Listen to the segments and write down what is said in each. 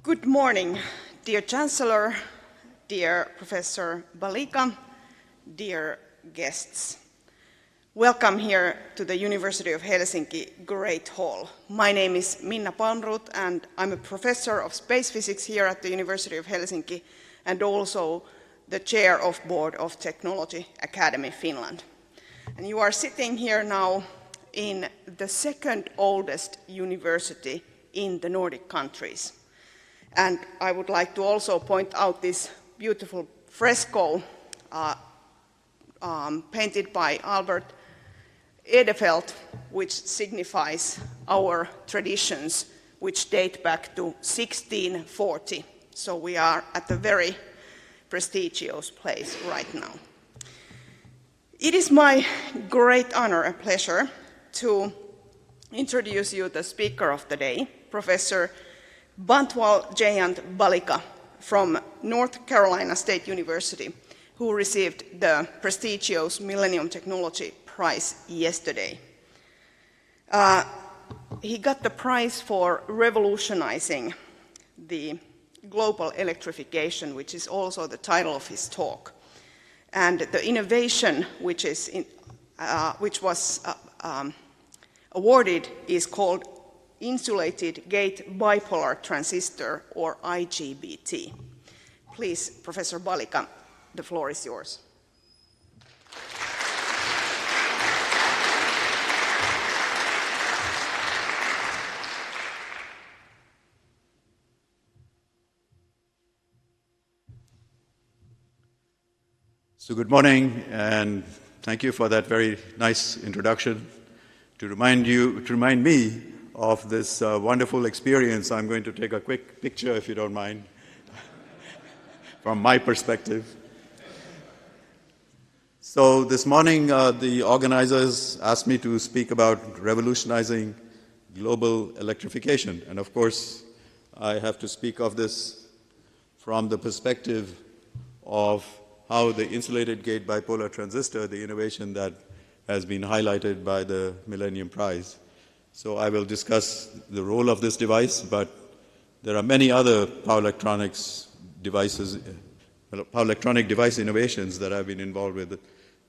Good morning, dear Chancellor, dear Professor Baliga, dear guests. Welcome here to the University of Helsinki Great Hall. My name is Minna Palmroth and I'm a professor of space physics here at the University of Helsinki and also the chair of Board of Technology Academy Finland. And you are sitting here now in the second oldest university in the Nordic countries. And I would like to also point out this beautiful fresco painted by Albert Edefeld, which signifies our traditions, which date back to 1640. So we are at a very prestigious place right now. It is my great honor and pleasure to introduce you the speaker of the day, Professor Bantval Jayant Baliga from North Carolina State University, who received the prestigious Millennium Technology Prize yesterday. He got the prize for revolutionizing the global electrification, which is also the title of his talk. And the innovation which was awarded is called Insulated Gate Bipolar Transistor, or IGBT. Please, Professor Baliga, the floor is yours. So good morning, and thank you for that very nice introduction. To remind me of this wonderful experience, I'm going to take a quick picture, if you don't mind, from my perspective. So this morning, the organizers asked me to speak about revolutionizing global electrification. And of course, I have to speak of this from the perspective of how the insulated gate bipolar transistor, the innovation that has been highlighted by the Millennium Prize. So I will discuss the role of this device, but there are many other power electronic device innovations that I've been involved with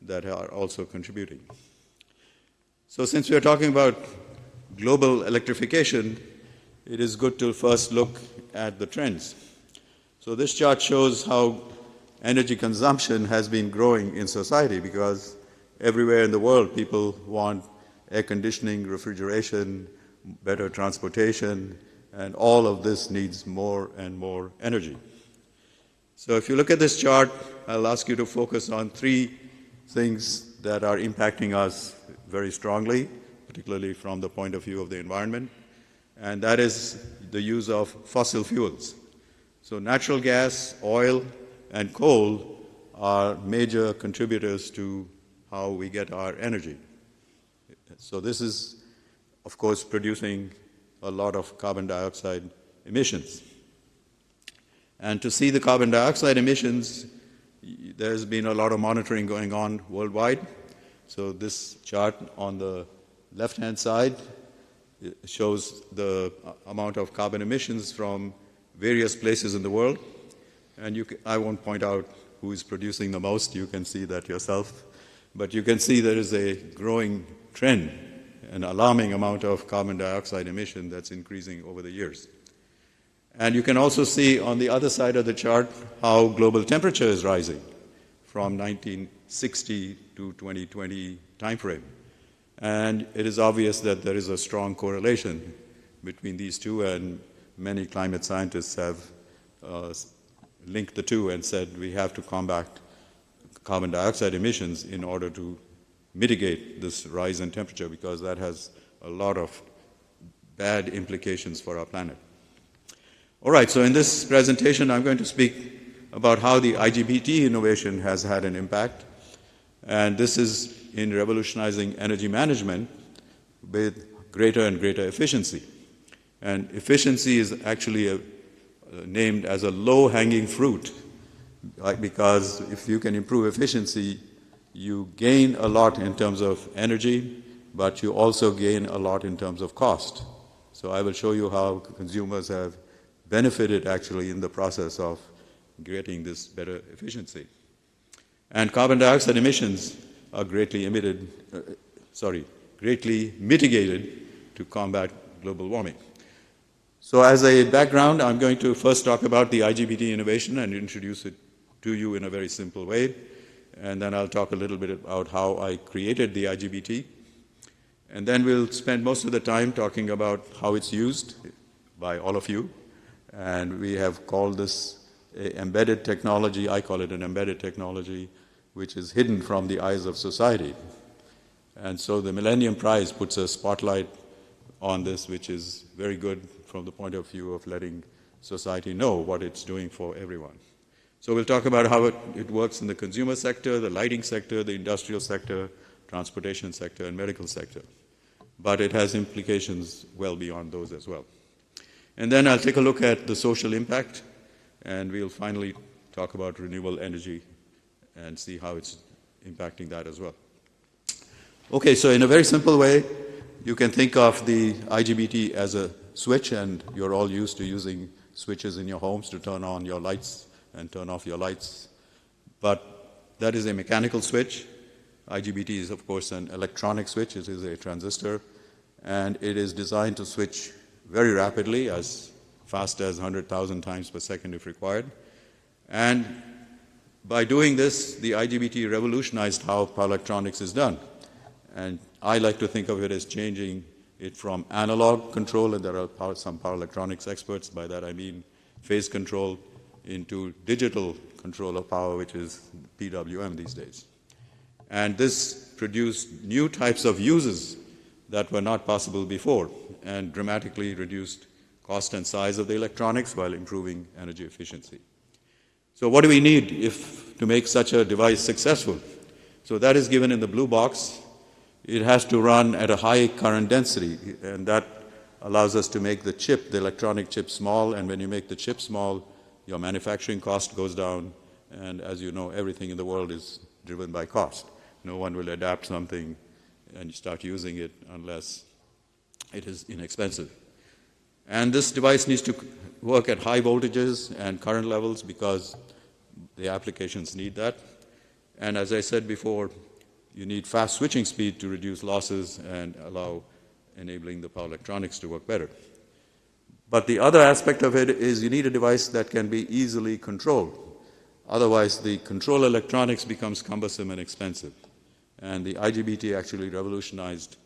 that are also contributing. So since we are talking about global electrification, it is good to first look at the trends. So this chart shows how energy consumption has been growing in society, because everywhere in the world people want air conditioning, refrigeration, better transportation, and all of this needs more and more energy. So if you look at this chart, I'll ask you to focus on three things that are impacting us very strongly, particularly from the point of view of the environment, and that is the use of fossil fuels. So natural gas, oil, and coal are major contributors to how we get our energy. So this is, of course, producing a lot of carbon dioxide emissions. And to see the carbon dioxide emissions, there's been a lot of monitoring going on worldwide. So this chart on the left-hand side shows the amount of carbon emissions from various places in the world. And I won't point out who is producing the most, you can see that yourself. But you can see there is a growing trend, an alarming amount of carbon dioxide emission that's increasing over the years. And you can also see on the other side of the chart how global temperature is rising from 1960 to 2020 timeframe. And it is obvious that there is a strong correlation between these two, and many climate scientists have linked the two and said we have to combat carbon dioxide emissions in order to mitigate this rise in temperature, because that has a lot of bad implications for our planet. All right, so in this presentation I'm going to speak about how the IGBT innovation has had an impact, and this is in revolutionizing energy management with greater and greater efficiency. And efficiency is actually named as a low-hanging fruit, because if you can improve efficiency, you gain a lot in terms of energy, but you also gain a lot in terms of cost. So I will show you how consumers have benefited actually in the process of getting this better efficiency. And carbon dioxide emissions are greatly mitigated to combat global warming. So as a background, I'm going to first talk about the IGBT innovation and introduce it to you in a very simple way. And then I'll talk a little bit about how I created the IGBT. And then we'll spend most of the time talking about how it's used by all of you. And we have called this an embedded technology. I call it an embedded technology, which is hidden from the eyes of society. And so the Millennium Prize puts a spotlight on this, which is very good from the point of view of letting society know what it's doing for everyone. So we'll talk about how it works in the consumer sector, the lighting sector, the industrial sector, transportation sector, and medical sector. But it has implications well beyond those as well. And then I'll take a look at the social impact, and we'll finally talk about renewable energy and see how it's impacting that as well. Okay, so in a very simple way, you can think of the IGBT as a switch, and you're all used to using switches in your homes to turn on your lights and turn off your lights. But that is a mechanical switch. IGBT is, of course, an electronic switch. It is a transistor, and it is designed to switch very rapidly, as fast as 100,000 times per second if required. And by doing this, the IGBT revolutionized how power electronics is done. And I like to think of it as changing it from analog control, and there are some power electronics experts, by that I mean phase control, into digital control of power, which is PWM these days. And this produced new types of uses that were not possible before, and dramatically reduced cost and size of the electronics while improving energy efficiency. So what do we need to make such a device successful? So that is given in the blue box. It has to run at a high current density, and that allows us to make the chip, the electronic chip, small. And when you make the chip small, your manufacturing cost goes down, and as you know, everything in the world is driven by cost. No one will adapt something and start using it unless it is inexpensive. And this device needs to work at high voltages and current levels because the applications need that. And as I said before, you need fast switching speed to reduce losses and allow enabling the power electronics to work better. But the other aspect of it is you need a device that can be easily controlled. Otherwise, the control electronics becomes cumbersome and expensive. And the IGBT actually revolutionized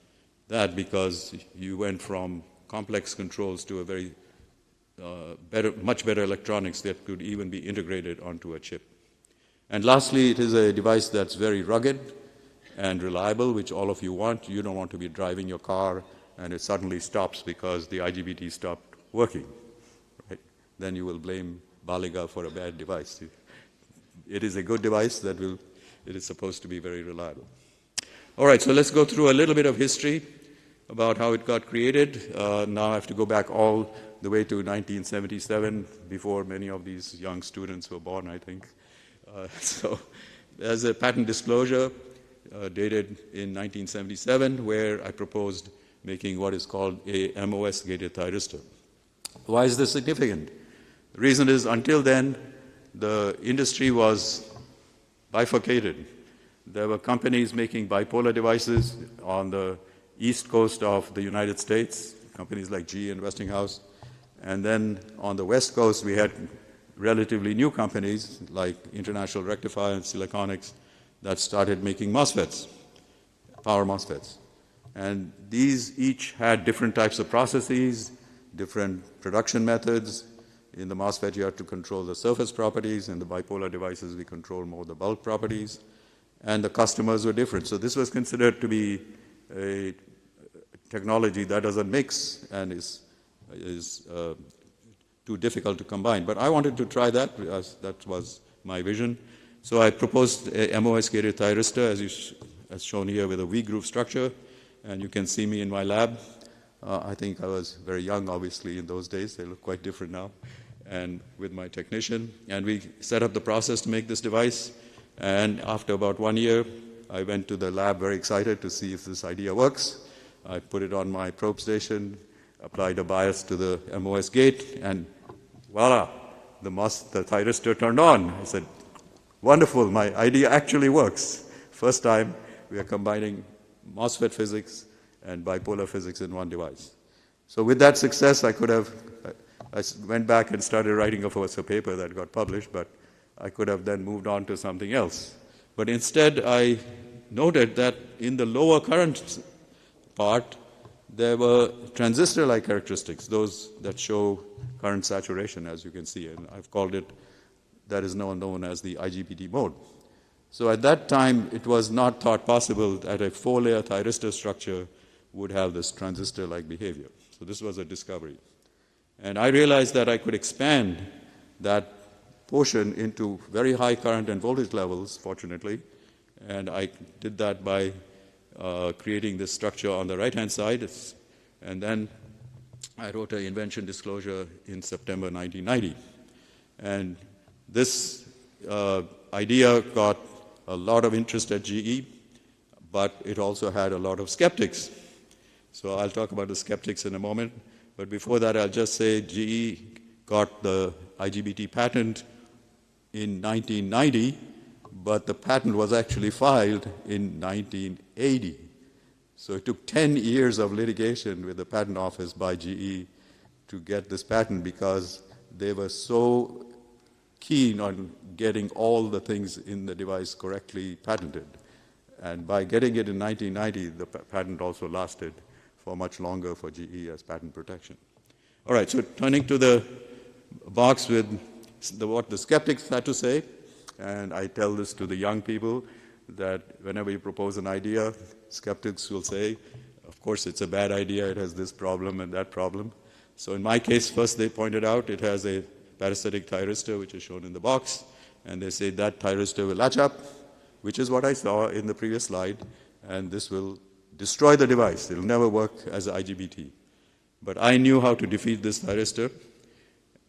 that because you went from complex controls to a very much better electronics that could even be integrated onto a chip. And lastly, it is a device that's very rugged and reliable, which all of you want. You don't want to be driving your car and it suddenly stops because the IGBT stopped working, right? Then you will blame Baliga for a bad device. It is a good device it is supposed to be very reliable. All right, so let's go through a little bit of history about how it got created. Now I have to go back all the way to 1977, before many of these young students were born, I think. So there's a patent disclosure dated in 1977 where I proposed making what is called a MOS-gated thyristor. Why is this significant? The reason is until then, the industry was bifurcated. There were companies making bipolar devices on the east coast of the United States, companies like GE and Westinghouse. And then on the west coast, we had relatively new companies like International Rectifier and Siliconics that started making MOSFETs, power MOSFETs. And these each had different types of processes, different production methods. In the MOSFET, you have to control the surface properties. In the bipolar devices, we control more the bulk properties. And the customers were different. So this was considered to be a technology that doesn't mix and is too difficult to combine. But I wanted to try that, because that was my vision. So I proposed a MOS-gated thyristor, as shown here, with a V-groove structure. And you can see me in my lab. I think I was very young, obviously, in those days. They look quite different now. And with my technician. And we set up the process to make this device. And after about 1 year, I went to the lab very excited to see if this idea works. I put it on my probe station, applied a bias to the MOS gate, and voila, the thyristor turned on. I said, wonderful, my idea actually works. First time we are combining MOSFET physics and bipolar physics in one device. So with that success, I went back and started writing a paper that got published, but I could have then moved on to something else. But instead, I noted that in the lower current part, there were transistor-like characteristics, those that show current saturation, as you can see, and I've called it, that is now known as the IGBT mode. So at that time, it was not thought possible that a 4-layer thyristor structure would have this transistor-like behavior. So this was a discovery. And I realized that I could expand that portion into very high current and voltage levels, fortunately, and I did that by creating this structure on the right-hand side, and then I wrote an invention disclosure in September 1990. And this idea got a lot of interest at GE, but it also had a lot of skeptics. So I'll talk about the skeptics in a moment, but before that I'll just say GE got the IGBT patent in 1990, but the patent was actually filed in 1980. So it took 10 years of litigation with the patent office by GE to get this patent because they were so keen on getting all the things in the device correctly patented. And by getting it in 1990, the patent also lasted for much longer for GE as patent protection. All right, so turning to the box with what the skeptics had to say, and I tell this to the young people, that whenever you propose an idea, skeptics will say, of course it's a bad idea, it has this problem and that problem. So in my case, first they pointed out it has a parasitic thyristor, which is shown in the box, and they say that thyristor will latch up, which is what I saw in the previous slide, and this will destroy the device. It will never work as an IGBT. But I knew how to defeat this thyristor.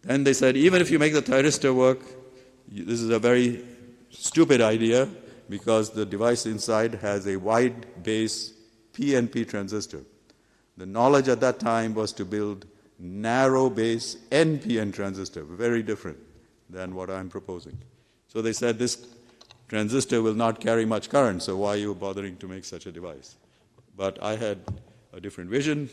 Then they said, even if you make the thyristor work, this is a very stupid idea because the device inside has a wide base PNP transistor. The knowledge at that time was to build narrow base NPN transistor, very different than what I'm proposing. So they said this transistor will not carry much current, so why are you bothering to make such a device? But I had a different vision.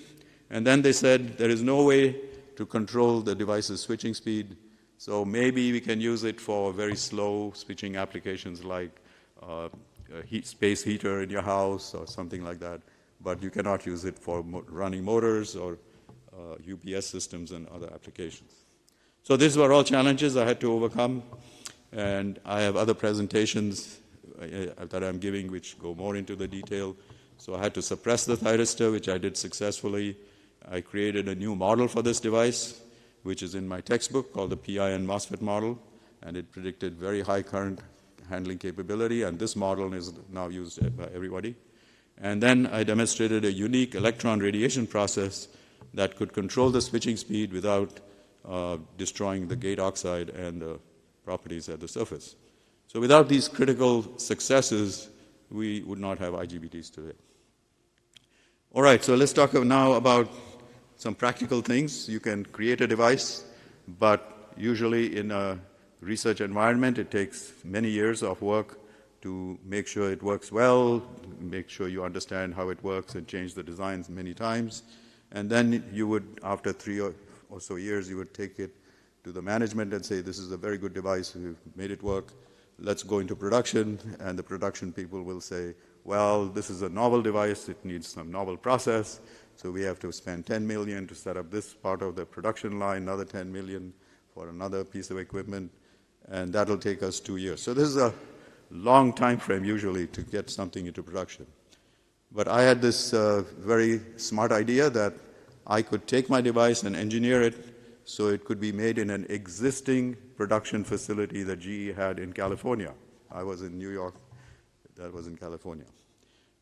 And then they said there is no way to control the device's switching speed, so maybe we can use it for very slow switching applications like a space heater in your house or something like that, but you cannot use it for running motors or UPS systems and other applications. So these were all challenges I had to overcome, and I have other presentations that I'm giving which go more into the detail. So I had to suppress the thyristor, which I did successfully. I created a new model for this device, which is in my textbook called the PIN MOSFET model, and it predicted very high current handling capability, and this model is now used by everybody. And then I demonstrated a unique electron radiation process that could control the switching speed without destroying the gate oxide and the properties at the surface. So without these critical successes, we would not have IGBTs today. All right, so let's talk now about some practical things. You can create a device, but usually in a research environment, it takes many years of work to make sure it works well, make sure you understand how it works and change the designs many times. And then you would, after 3 or so years, you would take it to the management and say, this is a very good device, we've made it work, let's go into production. And the production people will say, well, this is a novel device, it needs some novel process, so we have to spend $10 million to set up this part of the production line, another $10 million for another piece of equipment, and that'll take us 2 years. So this is a long time frame usually to get something into production. But I had this very smart idea that I could take my device and engineer it so it could be made in an existing production facility that GE had in California. I was in New York, that was in California.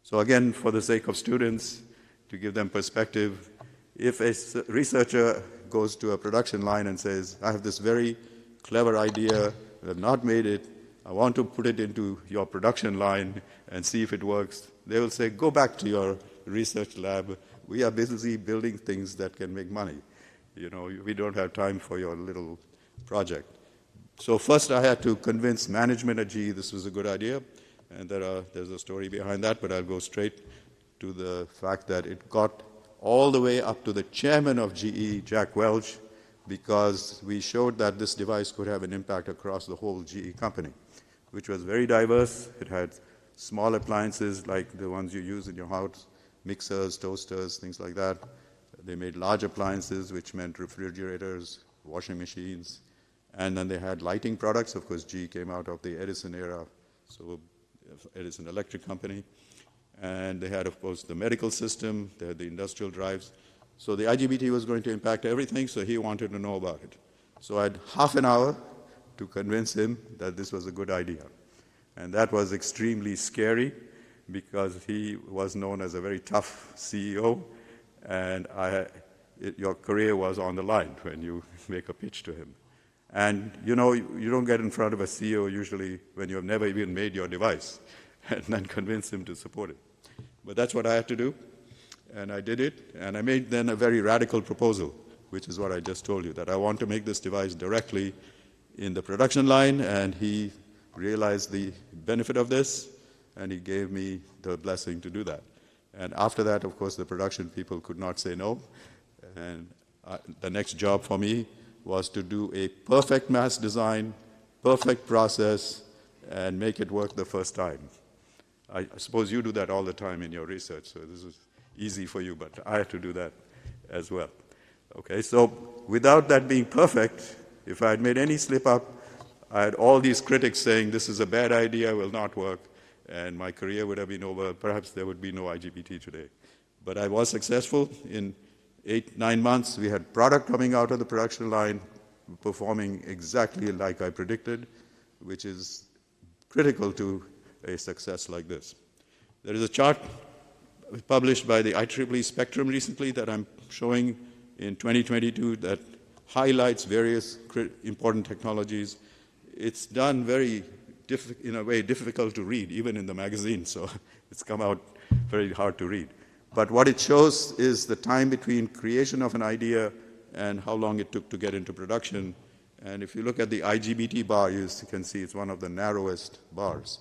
So again, for the sake of students, to give them perspective, if a researcher goes to a production line and says, I have this very clever idea, I have not made it, I want to put it into your production line and see if it works, they will say, go back to your research lab. We are busy building things that can make money. You know, we don't have time for your little project. So first I had to convince management at GE this was a good idea, and there's a story behind that, but I'll go straight to the fact that it got all the way up to the chairman of GE, Jack Welch, because we showed that this device could have an impact across the whole GE company, which was very diverse. It had small appliances like the ones you use in your house, mixers, toasters, things like that. They made large appliances, which meant refrigerators, washing machines, and then they had lighting products. Of course, GE came out of the Edison era, so Edison Electric Company. And they had, of course, the medical system, they had the industrial drives. So the IGBT was going to impact everything, so he wanted to know about it. So I had half an hour to convince him that this was a good idea. And that was extremely scary because he was known as a very tough CEO, and your career was on the line when you make a pitch to him. And you know, you don't get in front of a CEO usually when you have never even made your device and then convince him to support it. But that's what I had to do, and I did it, and I made then a very radical proposal, which is what I just told you, that I want to make this device directly in the production line, and he realized the benefit of this, and he gave me the blessing to do that. And after that, of course, the production people could not say no, and the next job for me was to do a perfect mass design, perfect process, and make it work the first time. I suppose you do that all the time in your research, so this is easy for you, but I had to do that as well. Okay, so without that being perfect, if I had made any slip up, I had all these critics saying this is a bad idea, will not work, and my career would have been over. Perhaps there would be no IGBT today. But I was successful. In 8-9 months, we had product coming out of the production line, performing exactly like I predicted, which is critical to a success like this. There is a chart published by the IEEE Spectrum recently that I'm showing in 2022 that highlights various important technologies. It's done very, in a way, difficult to read, even in the magazine, so it's come out very hard to read. But what it shows is the time between creation of an idea and how long it took to get into production. And if you look at the IGBT bar, you can see it's one of the narrowest bars,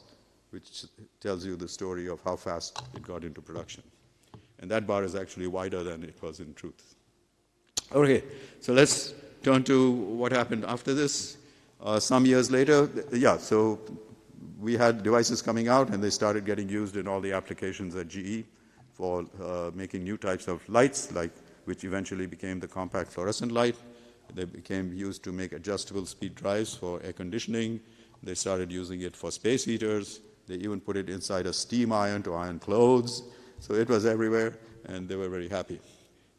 which tells you the story of how fast it got into production. And that bar is actually wider than it was in truth. Okay, so let's turn to what happened after this. Some years later, so we had devices coming out, and they started getting used in all the applications at GE for making new types of lights, which eventually became the compact fluorescent light. They became used to make adjustable speed drives for air conditioning. They started using it for space heaters. They even put it inside a steam iron to iron clothes. So it was everywhere, and they were very happy.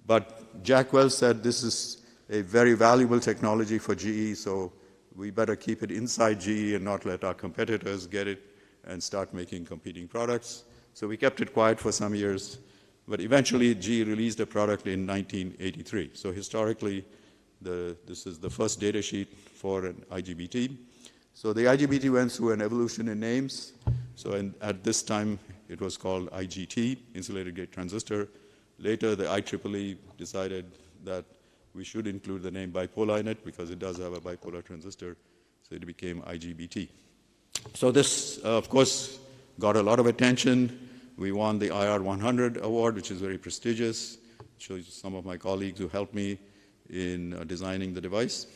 But Jack Welch said this is a very valuable technology for GE, so we better keep it inside GE and not let our competitors get it and start making competing products. So we kept it quiet for some years, but eventually GE released a product in 1983. So historically, this is the first data sheet for an IGBT. So the IGBT went through an evolution in names. So at this time, it was called IGT, Insulated Gate Transistor. Later, the IEEE decided that we should include the name bipolar in it because it does have a bipolar transistor, so it became IGBT. So this, of course, got a lot of attention. We won the IR 100 award, which is very prestigious. It shows some of my colleagues who helped me in designing the device.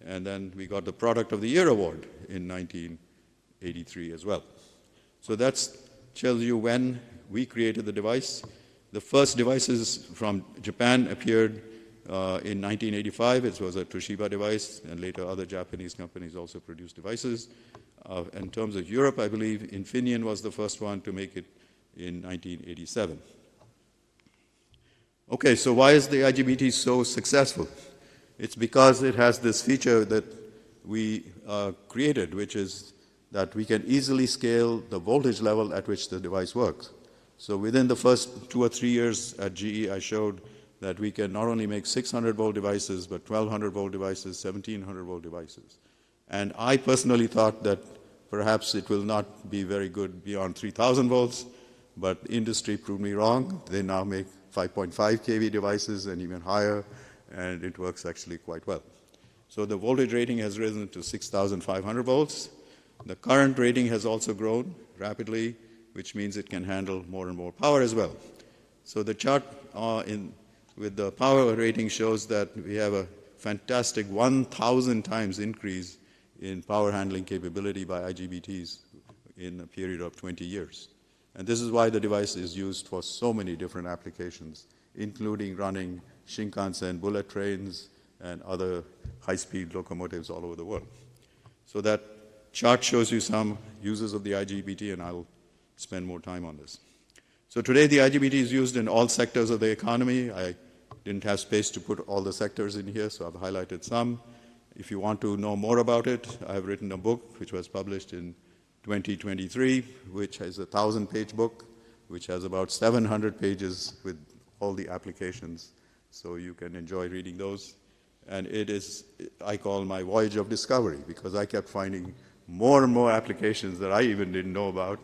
And then we got the Product of the Year award in 1983 as well. So that tells you when we created the device. The first devices from Japan appeared in 1985. It was a Toshiba device, and later other Japanese companies also produced devices. In terms of Europe, I believe Infineon was the first one to make it in 1987. Okay, so why is the IGBT so successful? It's because it has this feature that we created, which is that we can easily scale the voltage level at which the device works. So within the first 2 or 3 years at GE, I showed that we can not only make 600-volt devices, but 1,200-volt devices, 1,700-volt devices. And I personally thought that perhaps it will not be very good beyond 3,000 volts, but industry proved me wrong. They now make 5.5 kV devices and even higher, and it works actually quite well. So the voltage rating has risen to 6,500 volts. The current rating has also grown rapidly, which means it can handle more and more power as well. So the chart with the power rating shows that we have a fantastic 1,000 times increase in power handling capability by IGBTs in a period of 20 years. And this is why the device is used for so many different applications, including running Shinkansen bullet trains and other high-speed locomotives all over the world. So that chart shows you some uses of the IGBT, and I'll spend more time on this. So today the IGBT is used in all sectors of the economy. I didn't have space to put all the sectors in here, so I've highlighted some. If you want to know more about it, I've written a book which was published in 2023, which is a 1,000-page book, which has about 700 pages with all the applications. So you can enjoy reading those. And it is, I call my voyage of discovery, because I kept finding more and more applications that I even didn't know about.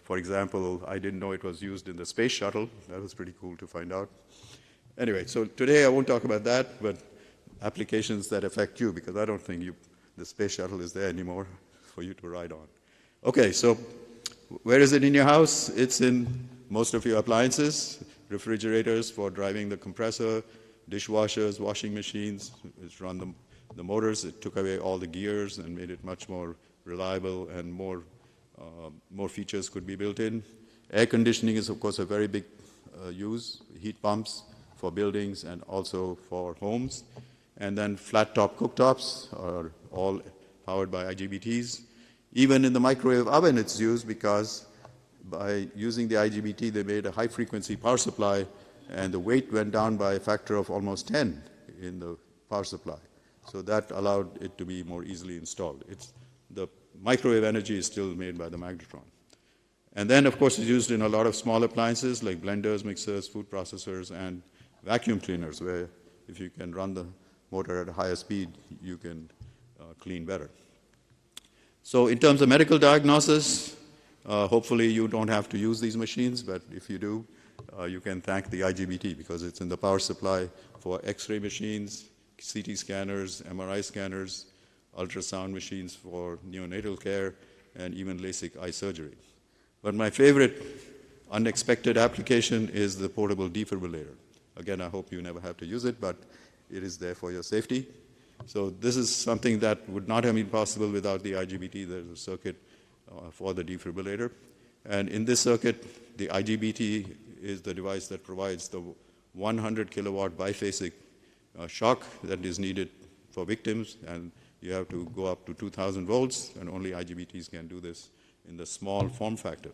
For example, I didn't know it was used in the space shuttle. That was pretty cool to find out. Anyway, so today I won't talk about that, but applications that affect you, because I don't think the space shuttle is there anymore for you to ride on. Okay, so where is it in your house? It's in most of your appliances, refrigerators for driving the compressor, dishwashers, washing machines. It's run the motors. It took away all the gears and made it much more reliable, and more features could be built in. Air conditioning is, of course, a very big use. Heat pumps for buildings and also for homes. And then flat-top cooktops are all powered by IGBTs. Even in the microwave oven it's used, because by using the IGBT they made a high-frequency power supply, and the weight went down by a factor of almost 10 in the power supply. So that allowed it to be more easily installed. The microwave energy is still made by the magnetron. And then, of course, it's used in a lot of small appliances like blenders, mixers, food processors, and vacuum cleaners, where if you can run the motor at a higher speed, you can clean better. So in terms of medical diagnosis, hopefully you don't have to use these machines, but if you do, you can thank the IGBT, because it's in the power supply for X-ray machines, CT scanners, MRI scanners, ultrasound machines for neonatal care, and even LASIK eye surgery. But my favorite unexpected application is the portable defibrillator. Again, I hope you never have to use it, but it is there for your safety. So this is something that would not have been possible without the IGBT. There's a circuit for the defibrillator. And in this circuit, the IGBT is the device that provides the 100 kilowatt biphasic shock that is needed for victims. And you have to go up to 2,000 volts, and only IGBTs can do this in the small form factor.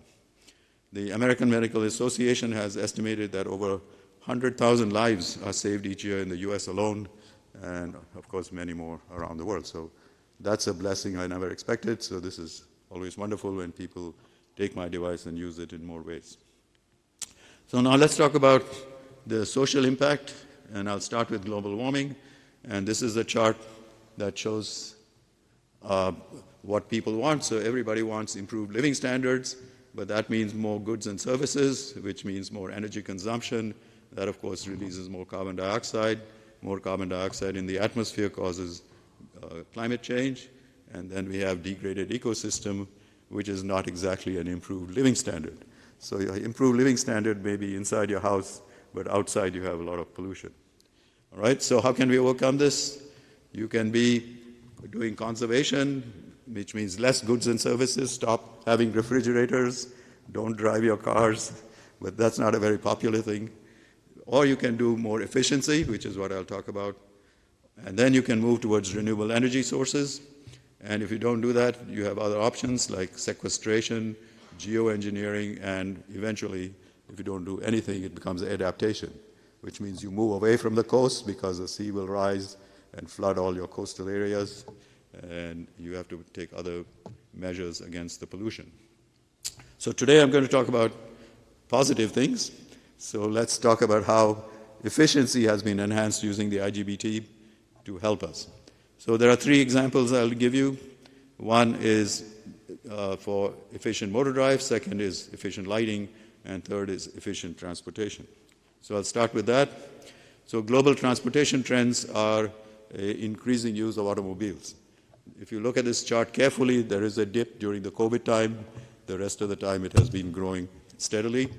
The American Medical Association has estimated that over 100,000 lives are saved each year in the US alone, and of course many more around the world. So that's a blessing I never expected. So this is always wonderful when people take my device and use it in more ways. So now let's talk about the social impact, and I'll start with global warming. And this is a chart that shows what people want. So everybody wants improved living standards, but that means more goods and services, which means more energy consumption. That, of course, releases more carbon dioxide. More carbon dioxide in the atmosphere causes climate change. And then we have degraded ecosystem, which is not exactly an improved living standard. So your improved living standard may be inside your house, but outside you have a lot of pollution. All right, so how can we overcome this? You can be doing conservation, which means less goods and services. Stop having refrigerators. Don't drive your cars. But that's not a very popular thing. Or you can do more efficiency, which is what I'll talk about. And then you can move towards renewable energy sources. And if you don't do that, you have other options like sequestration, geoengineering, and eventually, if you don't do anything, it becomes adaptation, which means you move away from the coast because the sea will rise and flood all your coastal areas, and you have to take other measures against the pollution. So today I'm going to talk about positive things. So let's talk about how efficiency has been enhanced using the IGBT to help us. So there are three examples I'll give you. One is for efficient motor drive, second is efficient lighting, and third is efficient transportation. So I'll start with that. So global transportation trends are increasing use of automobiles. If you look at this chart carefully, there is a dip during the COVID time. The rest of the time it has been growing steadily.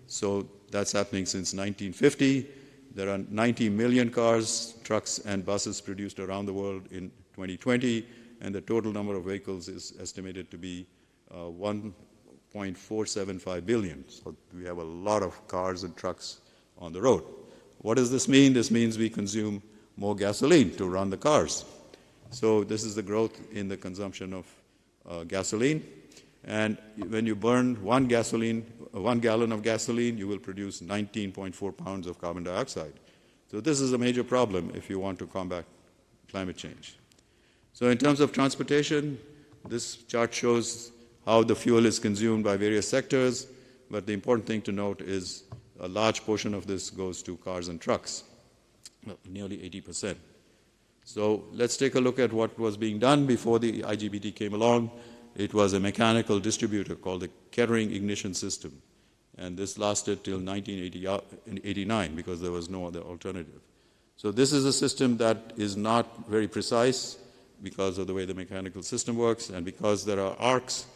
So that's happening since 1950. There are 90 million cars, trucks, and buses produced around the world in 2020, and the total number of vehicles is estimated to be 1.475 billion. So we have a lot of cars and trucks on the road. What does this mean? This means we consume more gasoline to run the cars. So this is the growth in the consumption of gasoline. And when you burn one gallon of gasoline, you will produce 19.4 pounds of carbon dioxide. So this is a major problem if you want to combat climate change. So in terms of transportation, this chart shows how the fuel is consumed by various sectors, but the important thing to note is a large portion of this goes to cars and trucks, nearly 80%. So let's take a look at what was being done before the IGBT came along. It was a mechanical distributor called the Kettering ignition system. And this lasted till 1989 because there was no other alternative. So this is a system that is not very precise because of the way the mechanical system works, and because there are arcs,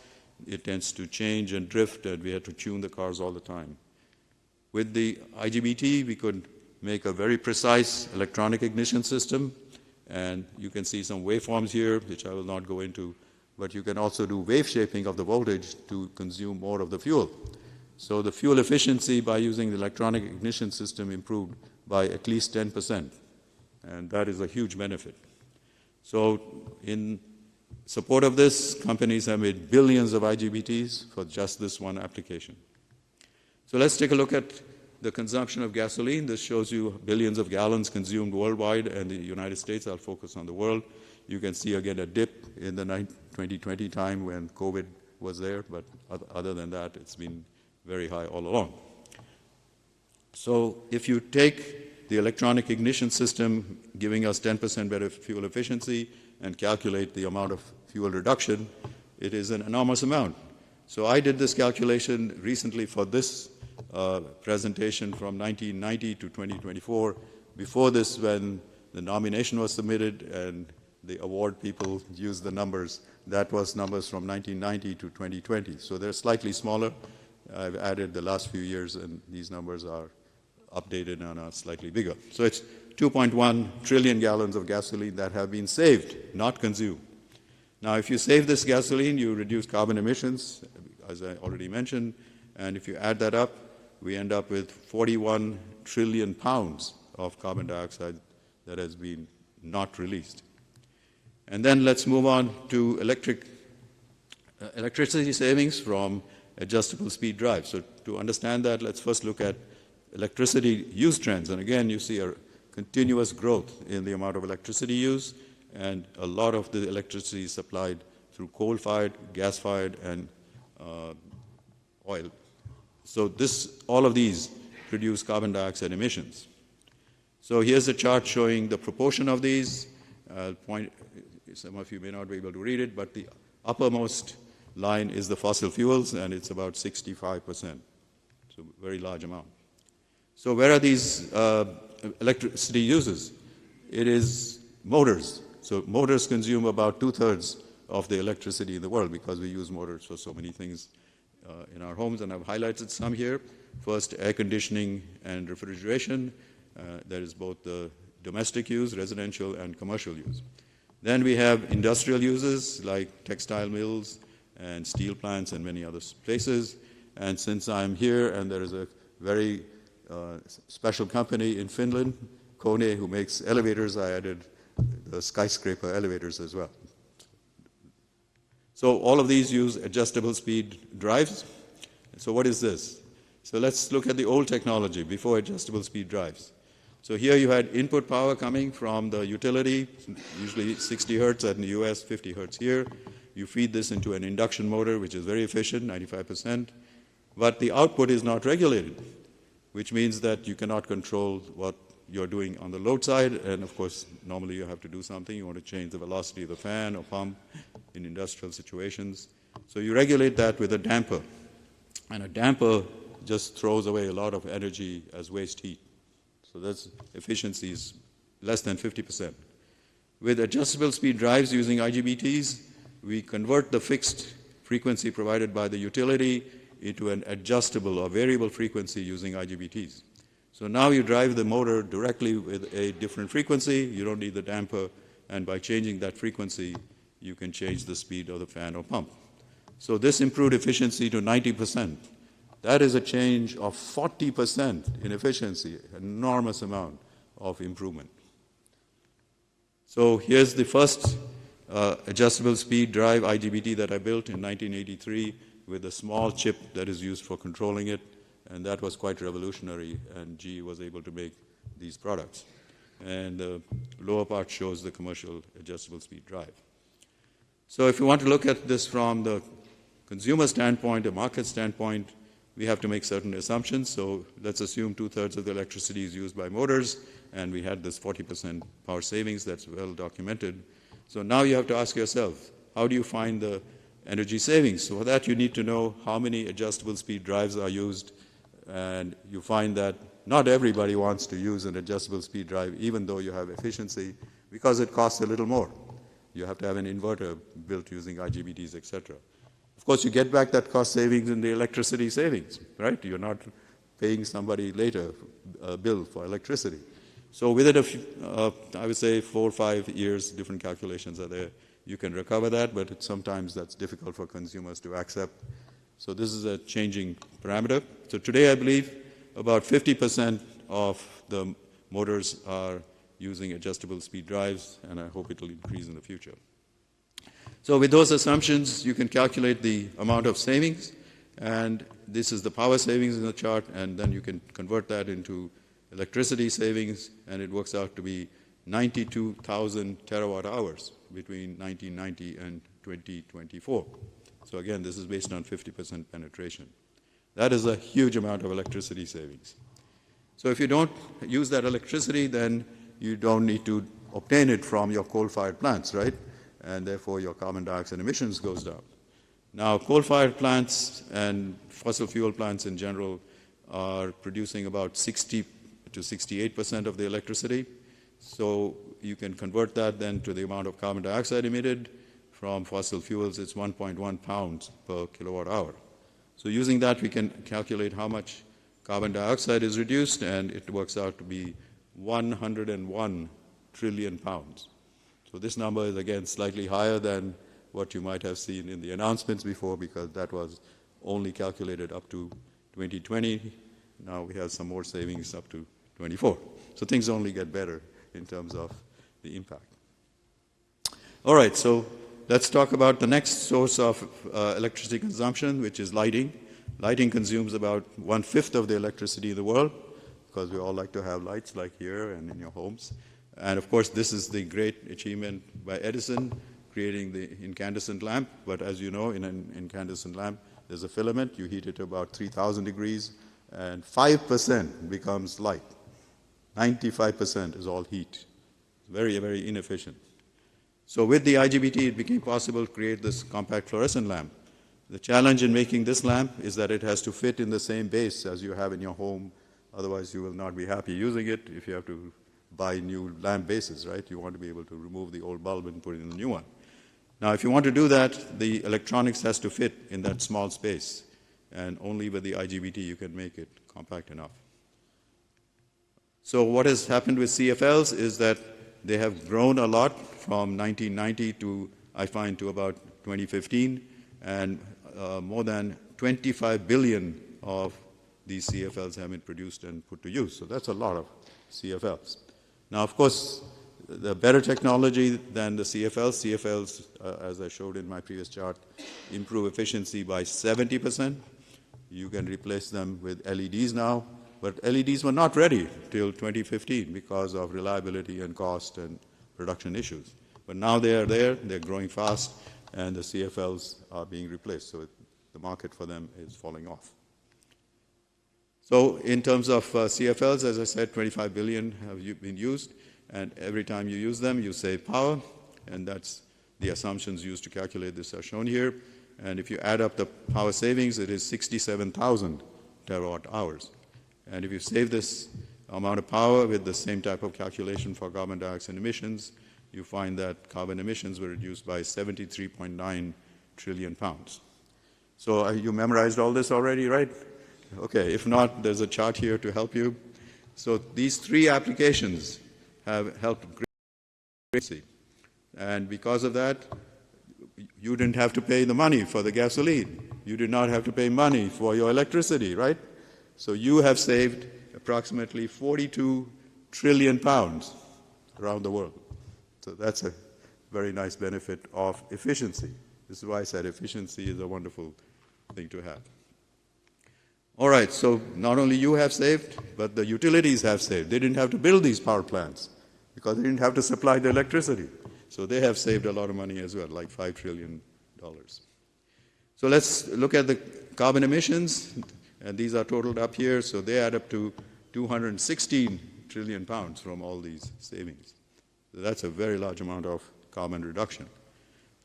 it tends to change and drift, and we had to tune the cars all the time. With the IGBT, we could make a very precise electronic ignition system, and you can see some waveforms here, which I will not go into, but you can also do wave shaping of the voltage to consume more of the fuel. So the fuel efficiency by using the electronic ignition system improved by at least 10%, and that is a huge benefit. So in support of this, companies have made billions of IGBTs for just this one application. So let's take a look at the consumption of gasoline. This shows you billions of gallons consumed worldwide, and in the United States, I'll focus on the world. You can see again a dip in the 2020 time when COVID was there, but other than that, it's been very high all along. So if you take the electronic ignition system giving us 10% better fuel efficiency and calculate the amount of fuel reduction, it is an enormous amount. So I did this calculation recently for this presentation from 1990 to 2024. Before this, when the nomination was submitted and the award people used the numbers, that was numbers from 1990 to 2020. So they're slightly smaller. I've added the last few years, and these numbers are updated and are slightly bigger. So it's 2.1 trillion gallons of gasoline that have been saved, not consumed. Now, if you save this gasoline, you reduce carbon emissions, as I already mentioned, and if you add that up, we end up with 41 trillion pounds of carbon dioxide that has been not released. And then let's move on to electricity savings from adjustable speed drives. So to understand that, let's first look at electricity use trends. And again, you see a continuous growth in the amount of electricity used, and a lot of the electricity is supplied through coal-fired, gas-fired, and oil. So all of these produce carbon dioxide emissions. So here's a chart showing the proportion of these. Some of you may not be able to read it, but the uppermost line is the fossil fuels, and it's about 65%. So very large amount. So where are these electricity uses? It is motors. So motors consume about 2/3 of the electricity in the world because we use motors for so many things in our homes, and I've highlighted some here. First, air conditioning and refrigeration. There is both the domestic use, residential, and commercial use. Then we have industrial uses like textile mills and steel plants and many other places. And since I'm here and there is a very special company in Finland, Kone, who makes elevators, I added the skyscraper elevators as well. So all of these use adjustable speed drives. So what is this? So let's look at the old technology before adjustable speed drives. So here you had input power coming from the utility, usually 60 hertz, and in the US 50 hertz here. You feed this into an induction motor, which is very efficient, 95%, but the output is not regulated, which means that you cannot control what you're doing on the load side, and of course, normally you have to do something. You want to change the velocity of the fan or pump in industrial situations. So you regulate that with a damper, and a damper just throws away a lot of energy as waste heat. So that's efficiency is less than 50%. With adjustable speed drives using IGBTs, we convert the fixed frequency provided by the utility into an adjustable or variable frequency using IGBTs. So now you drive the motor directly with a different frequency. You don't need the damper, and by changing that frequency, you can change the speed of the fan or pump. So this improved efficiency to 90%. That is a change of 40% in efficiency, an enormous amount of improvement. So here's the first adjustable speed drive IGBT that I built in 1983 with a small chip that is used for controlling it, and that was quite revolutionary, and GE was able to make these products. And the lower part shows the commercial adjustable speed drive. So if you want to look at this from the consumer standpoint, a market standpoint, we have to make certain assumptions. So let's assume 2/3 of the electricity is used by motors, and we had this 40% power savings that's well documented. So now you have to ask yourself, how do you find the energy savings? So for that, you need to know how many adjustable speed drives are used, and you find that not everybody wants to use an adjustable speed drive, even though you have efficiency, because it costs a little more. You have to have an inverter built using IGBTs, etc. Of course, you get back that cost savings in the electricity savings, right? You're not paying somebody later a bill for electricity. So within I would say 4 or 5 years, different calculations are there. You can recover that, but sometimes that's difficult for consumers to accept. So this is a changing parameter. So today, I believe about 50% of the motors are using adjustable speed drives, and I hope it will increase in the future. So with those assumptions, you can calculate the amount of savings, and this is the power savings in the chart, and then you can convert that into electricity savings, and it works out to be 92,000 terawatt hours between 1990 and 2024. So again, this is based on 50% penetration. That is a huge amount of electricity savings. So if you don't use that electricity, then you don't need to obtain it from your coal-fired plants, right? And therefore your carbon dioxide emissions goes down. Now, coal-fired plants and fossil fuel plants in general are producing about 60 to 68% of the electricity. So you can convert that then to the amount of carbon dioxide emitted from fossil fuels. It's 1.1 pounds per kilowatt hour. So using that, we can calculate how much carbon dioxide is reduced, and it works out to be 101 trillion pounds. So this number is, again, slightly higher than what you might have seen in the announcements before, because that was only calculated up to 2020. Now we have some more savings up to 24. So things only get better in terms of the impact. All right, so let's talk about the next source of electricity consumption, which is lighting. Lighting consumes about 1/5 of the electricity in the world, because we all like to have lights like here and in your homes. And of course, this is the great achievement by Edison, creating the incandescent lamp. But as you know, in an incandescent lamp, there's a filament. You heat it to about 3,000 degrees, and 5% becomes light. 95% is all heat. Very, very inefficient. So with the IGBT, it became possible to create this compact fluorescent lamp. The challenge in making this lamp is that it has to fit in the same base as you have in your home. Otherwise, you will not be happy using it if you have to buy new lamp bases, right? You want to be able to remove the old bulb and put in a new one. Now, if you want to do that, the electronics has to fit in that small space, and only with the IGBT you can make it compact enough. So what has happened with CFLs is that they have grown a lot from 1990 to, I find, to about 2015, and more than 25 billion of these CFLs have been produced and put to use. So that's a lot of CFLs. Now, of course, the better technology than the CFLs, as I showed in my previous chart, improve efficiency by 70%. You can replace them with LEDs now, but LEDs were not ready till 2015 because of reliability and cost and production issues. But now they are there, they're growing fast, and the CFLs are being replaced, so the market for them is falling off. So in terms of CFLs, as I said, 25 billion have been used, and every time you use them, you save power, and that's the assumptions used to calculate this are shown here. And if you add up the power savings, it is 67,000 terawatt hours. And if you save this amount of power with the same type of calculation for carbon dioxide emissions, you find that carbon emissions were reduced by 73.9 trillion pounds. So you memorized all this already, right? Okay, if not, there's a chart here to help you. So these three applications have helped greatly. And because of that, you didn't have to pay the money for the gasoline. You did not have to pay money for your electricity, right? So you have saved approximately 42 trillion pounds around the world. So that's a very nice benefit of efficiency. This is why I said efficiency is a wonderful thing to have. All right, so not only you have saved, but the utilities have saved. They didn't have to build these power plants because they didn't have to supply the electricity. So they have saved a lot of money as well, like $5 trillion. So let's look at the carbon emissions, and these are totaled up here. So they add up to 216 trillion pounds from all these savings. So that's a very large amount of carbon reduction.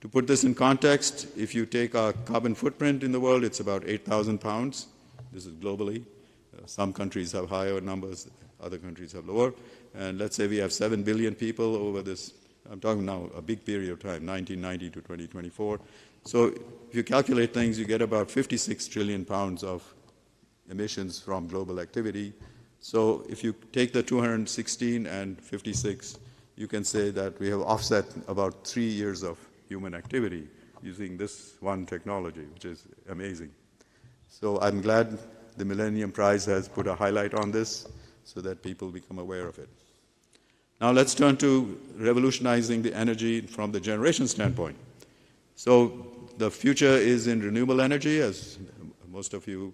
To put this in context, if you take our carbon footprint in the world, it's about 8,000 pounds. This is globally. Some countries have higher numbers, other countries have lower. And let's say we have 7 billion people over this, I'm talking now a big period of time, 1990 to 2024. So if you calculate things, you get about 56 trillion pounds of emissions from global activity. So if you take the 216 and 56, you can say that we have offset about 3 years of human activity using this one technology, which is amazing. So I'm glad the Millennium Prize has put a highlight on this so that people become aware of it. Now let's turn to revolutionizing the energy from the generation standpoint. So the future is in renewable energy, as most of you,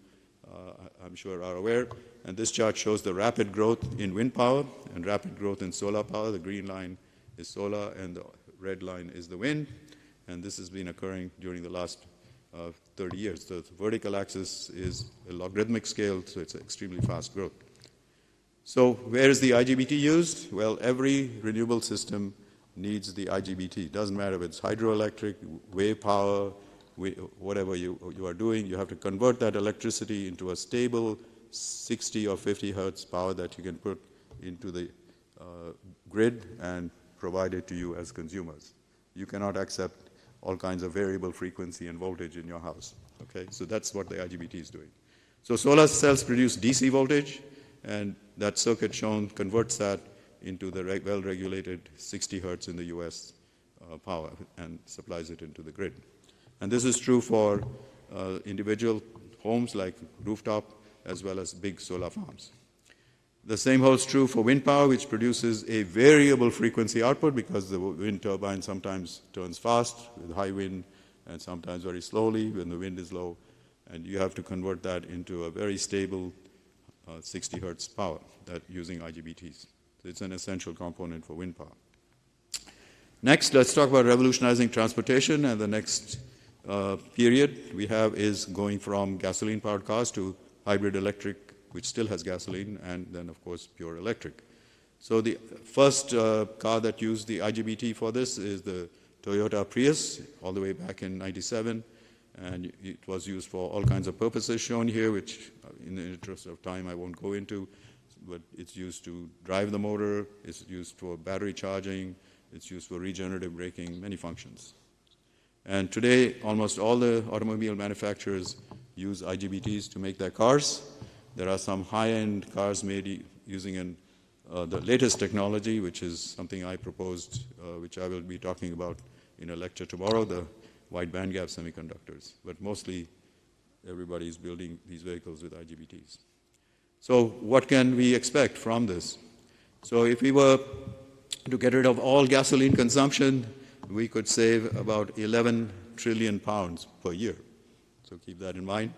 I'm sure, are aware. And this chart shows the rapid growth in wind power and rapid growth in solar power. The green line is solar and the red line is the wind. And this has been occurring during the last 30 years. The vertical axis is a logarithmic scale, so it's extremely fast growth. So where is the IGBT used? Well, every renewable system needs the IGBT. It doesn't matter if it's hydroelectric, wave power, whatever you are doing, you have to convert that electricity into a stable 60 or 50 hertz power that you can put into the grid and provide it to you as consumers. You cannot accept all kinds of variable frequency and voltage in your house. Okay, so that's what the IGBT is doing. So solar cells produce DC voltage, and that circuit shown converts that into the well-regulated 60 hertz in the US power and supplies it into the grid. And this is true for individual homes like rooftop as well as big solar farms. The same holds true for wind power, which produces a variable frequency output because the wind turbine sometimes turns fast with high wind and sometimes very slowly when the wind is low. And you have to convert that into a very stable 60 hertz power that using IGBTs. So it's an essential component for wind power. Next, let's talk about revolutionizing transportation. And the next period we have is going from gasoline-powered cars to hybrid electric, which still has gasoline, and then, of course, pure electric. So the first car that used the IGBT for this is the Toyota Prius, all the way back in '97, and it was used for all kinds of purposes shown here, which in the interest of time I won't go into, but it's used to drive the motor, it's used for battery charging, it's used for regenerative braking, many functions. And today, almost all the automobile manufacturers use IGBTs to make their cars. There are some high-end cars made using the latest technology, which is something I proposed, which I will be talking about in a lecture tomorrow, the wide bandgap semiconductors. But mostly, everybody is building these vehicles with IGBTs. So what can we expect from this? So if we were to get rid of all gasoline consumption, we could save about 11 trillion pounds per year. So keep that in mind.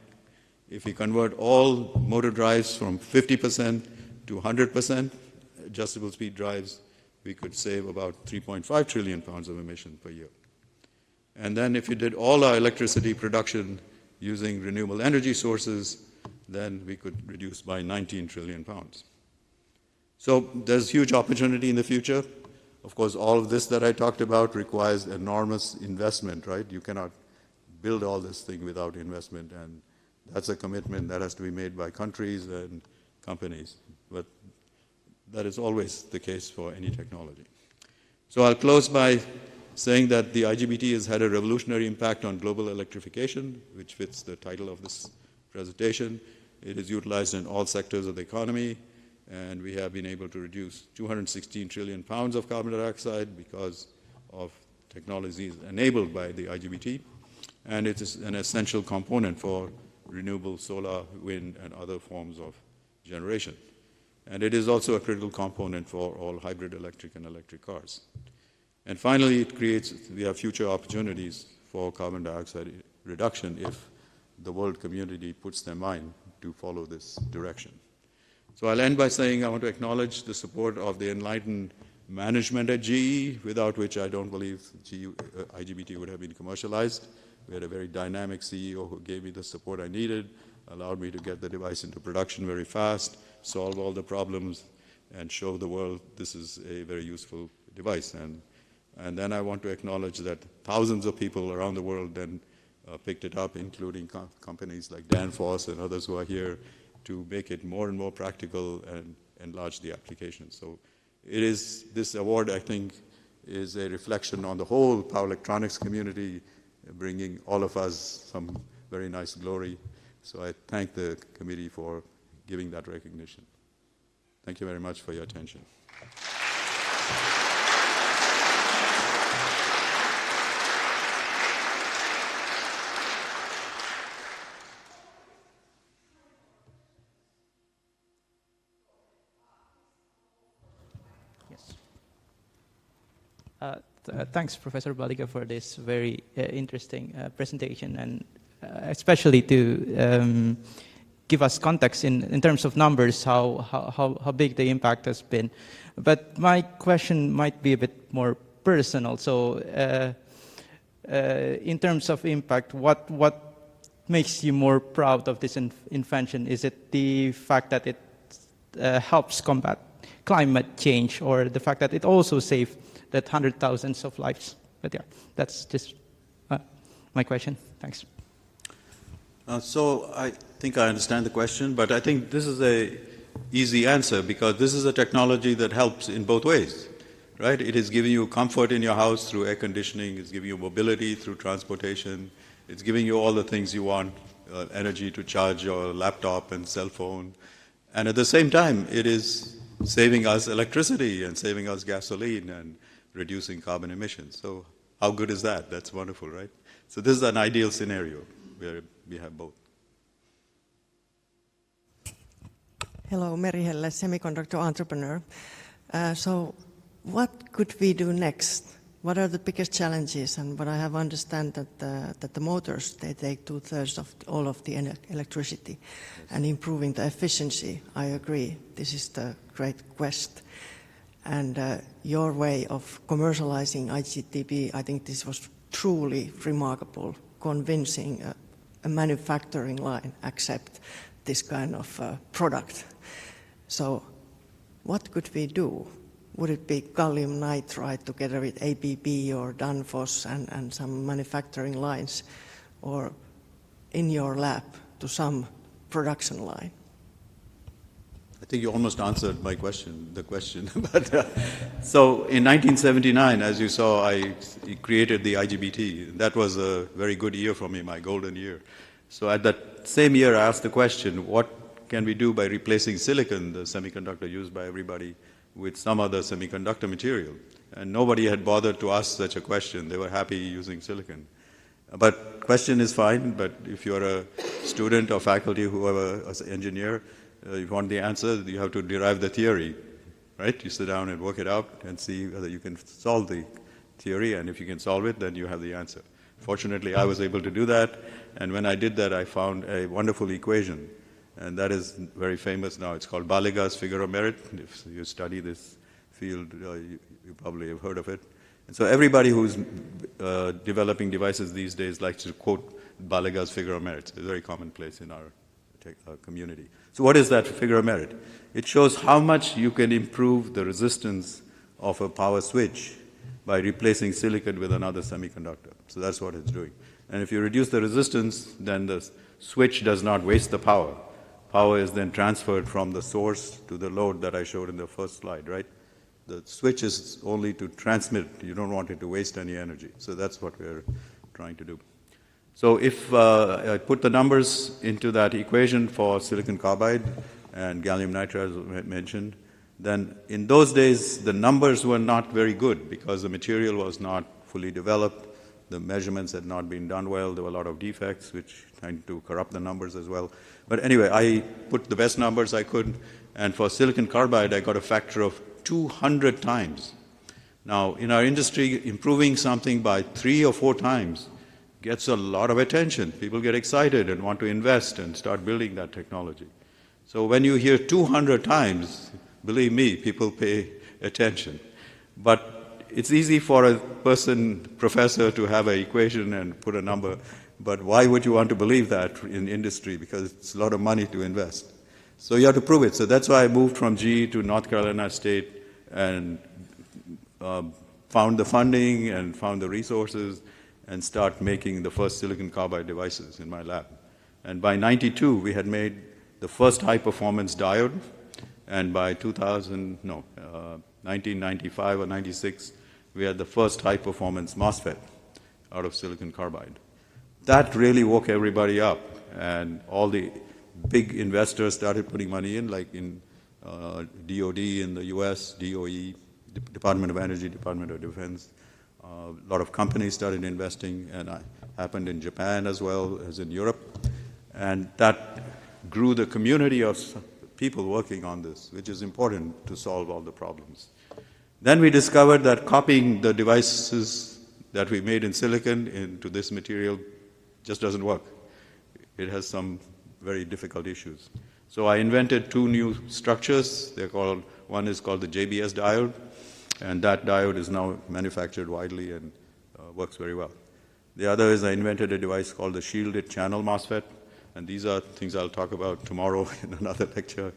If we convert all motor drives from 50% to 100% adjustable speed drives, we could save about 3.5 trillion pounds of emission per year. And then if you did all our electricity production using renewable energy sources, then we could reduce by 19 trillion pounds. So there's huge opportunity in the future. Of course, all of this that I talked about requires enormous investment, right? You cannot build all this thing without investment, and that's a commitment that has to be made by countries and companies. But that is always the case for any technology. So I'll close by saying that the IGBT has had a revolutionary impact on global electrification, which fits the title of this presentation. It is utilized in all sectors of the economy, and we have been able to reduce 216 trillion pounds of carbon dioxide because of technologies enabled by the IGBT, and it is an essential component for renewable solar, wind, and other forms of generation. And it is also a critical component for all hybrid electric and electric cars. And finally, we have future opportunities for carbon dioxide reduction if the world community puts their mind to follow this direction. So I'll end by saying I want to acknowledge the support of the enlightened management at GE, without which I don't believe IGBT would have been commercialized. We had a very dynamic CEO who gave me the support I needed, allowed me to get the device into production very fast, solve all the problems, and show the world this is a very useful device. And then I want to acknowledge that thousands of people around the world then picked it up, including companies like Danfoss and others who are here, to make it more and more practical and enlarge the application. So this award, I think, is a reflection on the whole power electronics community, bringing all of us some very nice glory. So I thank the committee for giving that recognition. Thank you very much for your attention. Thanks, Professor Baliga, for this very interesting presentation, and especially to give us context in terms of numbers, how big the impact has been. But my question might be a bit more personal. So in terms of impact, what makes you more proud of this invention? Is it the fact that it helps combat climate change, or the fact that it also saved that 100,000 of lives? But yeah, that's just my question. Thanks. So I think I understand the question, but I think this is an easy answer, because this is a technology that helps in both ways, right? It is giving you comfort in your house through air conditioning. It's giving you mobility through transportation. It's giving you all the things you want, energy to charge your laptop and cell phone. And at the same time, it is saving us electricity and saving us gasoline and reducing carbon emissions. So how good is that? That's wonderful, right? So this is an ideal scenario where we have both. Hello, Meri Helle, semiconductor entrepreneur. So what could we do next? What are the biggest challenges? And what I have understand that the motors, they take 2/3 of all of the electricity. Yes. And improving the efficiency, I agree. This is the great quest. And your way of commercializing IGBT, I think this was truly remarkable, convincing a manufacturing line accept this kind of product. So what could we do? Would it be gallium nitride together with ABB or Danfoss and some manufacturing lines, or in your lab to some production line? I think you almost answered the question. But, so in 1979, as you saw, I created the IGBT. That was a very good year for me, my golden year. So at that same year, I asked the question, what can we do by replacing silicon, the semiconductor used by everybody, with some other semiconductor material? And nobody had bothered to ask such a question. They were happy using silicon. But question is fine, but if you're a student or faculty, whoever, as an engineer, if you want the answer, you have to derive the theory, right? You sit down and work it out and see whether you can solve the theory, and if you can solve it, then you have the answer. Fortunately, I was able to do that, and when I did that, I found a wonderful equation, and that is very famous now. It's called Baliga's figure of merit. If you study this field, you probably have heard of it. And so everybody who's developing devices these days likes to quote Baliga's figure of merit. It's a very commonplace in our community. So what is that figure of merit? It shows how much you can improve the resistance of a power switch by replacing silicon with another semiconductor. So that's what it's doing. And if you reduce the resistance, then the switch does not waste the power. Power is then transferred from the source to the load that I showed in the first slide, right? The switch is only to transmit. You don't want it to waste any energy. So that's what we're trying to do. So if I put the numbers into that equation for silicon carbide and gallium nitride, as I mentioned, then in those days, the numbers were not very good because the material was not fully developed. The measurements had not been done well. There were a lot of defects, which tend to corrupt the numbers as well. But anyway, I put the best numbers I could. And for silicon carbide, I got a factor of 200 times. Now, in our industry, improving something by 3 or 4 times gets a lot of attention. People get excited and want to invest and start building that technology. So when you hear 200 times, believe me, people pay attention. But it's easy for a professor to have an equation and put a number, but why would you want to believe that in industry? Because it's a lot of money to invest. So you have to prove it. So that's why I moved from GE to North Carolina State and found the funding and found the resources and start making the first silicon carbide devices in my lab. And by 92, we had made the first high-performance diode, and by 1995 or 96, we had the first high-performance MOSFET out of silicon carbide. That really woke everybody up, and all the big investors started putting money in, like in DOD in the US, DOE, Department of Energy, Department of Defense. A lot of companies started investing, and it happened in Japan as well as in Europe. And that grew the community of people working on this, which is important to solve all the problems. Then we discovered that copying the devices that we made in silicon into this material just doesn't work. It has some very difficult issues. So I invented 2 new structures. One is called the JBS diode, and that diode is now manufactured widely and works very well. The other is I invented a device called the shielded channel MOSFET, and these are things I'll talk about tomorrow in another lecture.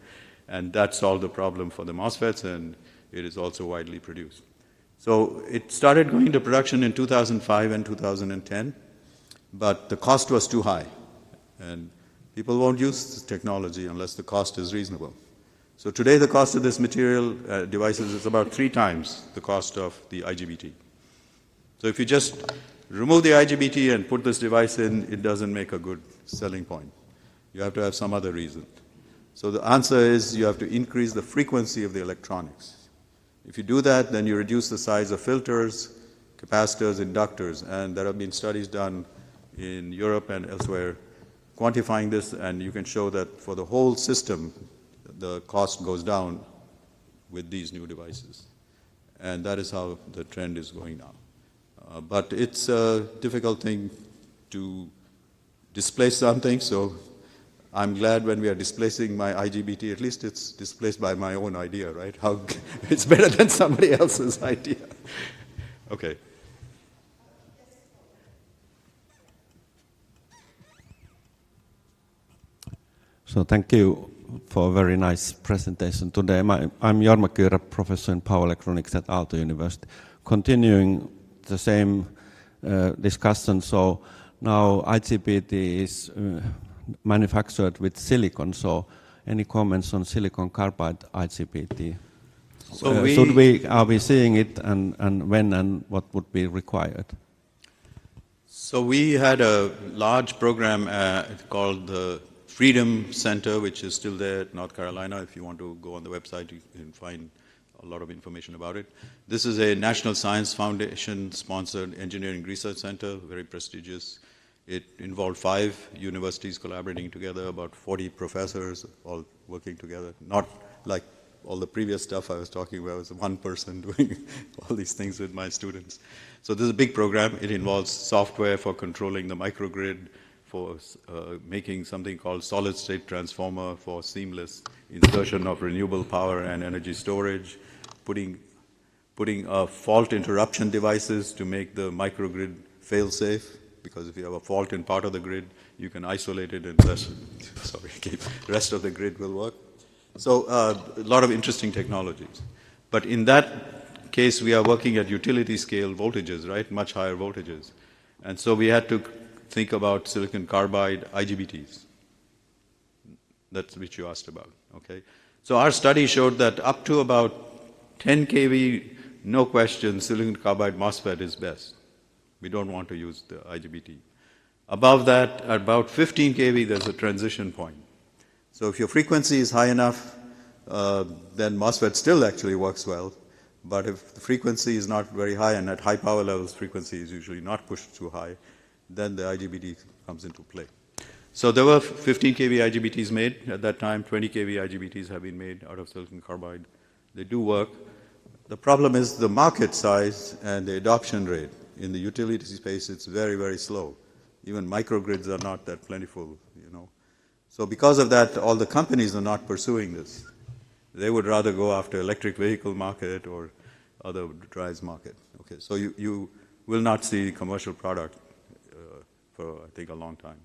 And that solved the problem for the MOSFETs, and it is also widely produced. So it started going into production in 2005 and 2010, but the cost was too high. And people won't use this technology unless the cost is reasonable. So today the cost of this material devices is about 3 times the cost of the IGBT. So if you just remove the IGBT and put this device in, it doesn't make a good selling point. You have to have some other reason. So the answer is you have to increase the frequency of the electronics. If you do that, then you reduce the size of filters, capacitors, inductors, and there have been studies done in Europe and elsewhere quantifying this, and you can show that for the whole system, the cost goes down with these new devices. And that is how the trend is going now. But it's a difficult thing to displace something, so I'm glad when we are displacing my IGBT, at least it's displaced by my own idea, right? It's better than somebody else's idea. Okay. So thank you for a very nice presentation today. I'm Jorma Kyra, professor in power electronics at Aalto University. Continuing the same discussion, so now IGBT is manufactured with silicon, so any comments on silicon carbide IGBT? So are we seeing it, and when and what would be required? So we had a large program called the Freedom Center, which is still there at North Carolina. If you want to go on the website, you can find a lot of information about it. This is a National Science Foundation-sponsored engineering research center, very prestigious. It involved 5 universities collaborating together, about 40 professors all working together. Not like all the previous stuff I was talking about. It was one person doing all these things with my students. So this is a big program. It involves software for controlling the microgrid, for making something called solid-state transformer for seamless insertion of renewable power and energy storage, putting fault interruption devices to make the microgrid fail-safe, because if you have a fault in part of the grid, you can isolate it and the rest of the grid will work. So a lot of interesting technologies. But in that case, we are working at utility scale voltages, right? Much higher voltages. And so we had to think about silicon carbide IGBTs. That's which you asked about, okay? So our study showed that up to about 10 kV, no question, silicon carbide MOSFET is best. We don't want to use the IGBT. Above that, at about 15 kV, there's a transition point. So if your frequency is high enough, then MOSFET still actually works well. But if the frequency is not very high, and at high power levels, frequency is usually not pushed too high, then the IGBT comes into play. So there were 15 kV IGBTs made at that time. 20 kV IGBTs have been made out of silicon carbide. They do work. The problem is the market size and the adoption rate. In the utility space, it's very, very slow. Even microgrids are not that plentiful, you know. So because of that, all the companies are not pursuing this. They would rather go after electric vehicle market or other drives market. Okay, so you will not see commercial product for, I think, a long time.